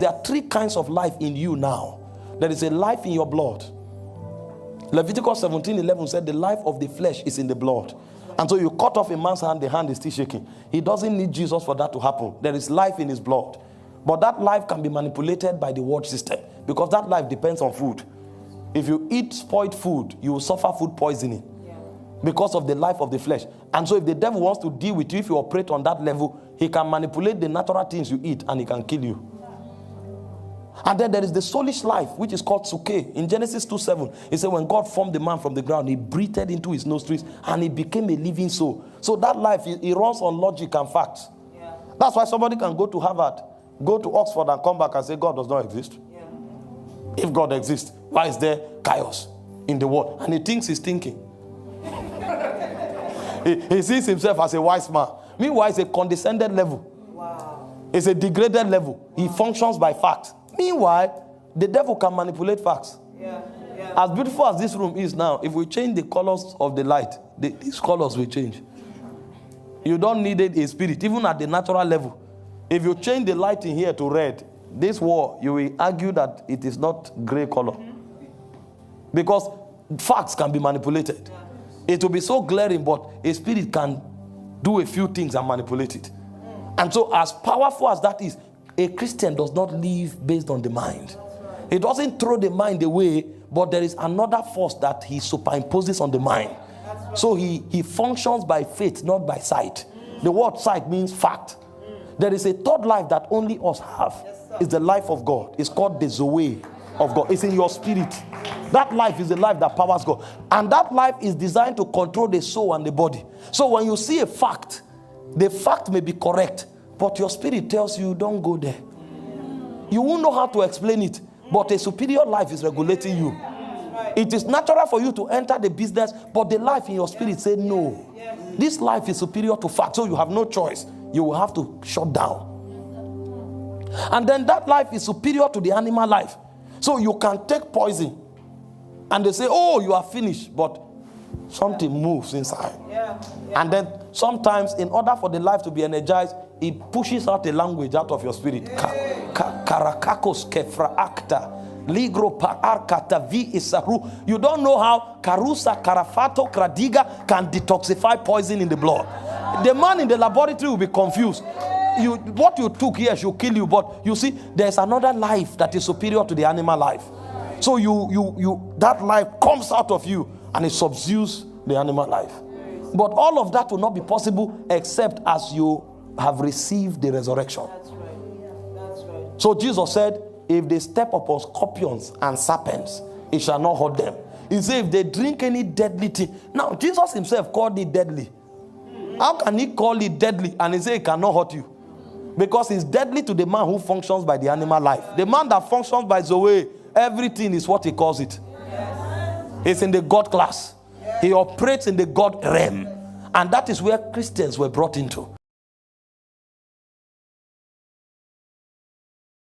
There are three kinds of life in you now. There is a life in your blood. Leviticus 17:11 said the life of the flesh is in the blood. And so you cut off a man's hand, the hand is still shaking. He doesn't need Jesus for that to happen. There is life in his blood. But that life can be manipulated by the word system because that life depends on food. If you eat spoiled food, you will suffer food poisoning because of the life of the flesh. And so if the devil wants to deal with you, if you operate on that level, he can manipulate the natural things you eat and he can kill you. And then there is the soulish life, which is called suke. In Genesis 2:7, he said when God formed the man from the ground, he breathed into his nostrils and he became a living soul. So that life, it runs on logic and facts. Yeah. That's why somebody can go to Harvard, go to Oxford and come back and say God does not exist. Yeah. If God exists, why is there chaos in the world? And he thinks he's thinking. He sees himself as a wise man. Meanwhile, it's a condescended level. Wow. It's a degraded level. Wow. He functions by fact. Meanwhile, the devil can manipulate facts. Yeah. Yeah. As beautiful as this room is now, if we change the colors of the light, these colors will change. You don't need a spirit, even at the natural level. If you change the light in here to red, this wall, you will argue that it is not gray color. Because facts can be manipulated. Yeah. It will be so glaring, but a spirit can do a few things and manipulate it. And so as powerful as that is, a Christian does not live based on the mind. He doesn't throw the mind away, but there is another force that he superimposes on the mind. So he functions by faith, not by sight. The word sight means fact. There is a third life that only us have. It's the life of God. It's called the Zoe of God. It's in your spirit. That life is the life that powers God. And that life is designed to control the soul and the body. So when you see a fact, the fact may be correct, but your spirit tells you, don't go there. You won't know how to explain it, but a superior life is regulating you. It is natural for you to enter the business, but the life in your spirit says, no. This life is superior to fact, so you have no choice. You will have to shut down. And then that life is superior to the animal life. So you can take poison, and they say, oh, you are finished, but something moves inside. And then sometimes, in order for the life to be energized, it pushes out a language out of your spirit. Karakakos kefra acta. Ligro pararkata vi isaru. You don't know how Karusa Karafato Kradiga can detoxify poison in the blood. The man in the laboratory will be confused. What you took here should kill you, but you see, there's another life that is superior to the animal life. So that life comes out of you and it subdues the animal life. But all of that will not be possible except as you have received the resurrection. That's right. That's right. So Jesus said, if they step upon scorpions and serpents, it shall not hurt them. He said, if they drink any deadly thing. Now, Jesus himself called it deadly. How can he call it deadly and he say it cannot hurt you? Because it's deadly to the man who functions by the animal life. The man that functions by Zoe, everything is what he calls it. It's in the God class. He operates in the God realm. And that is where Christians were brought into.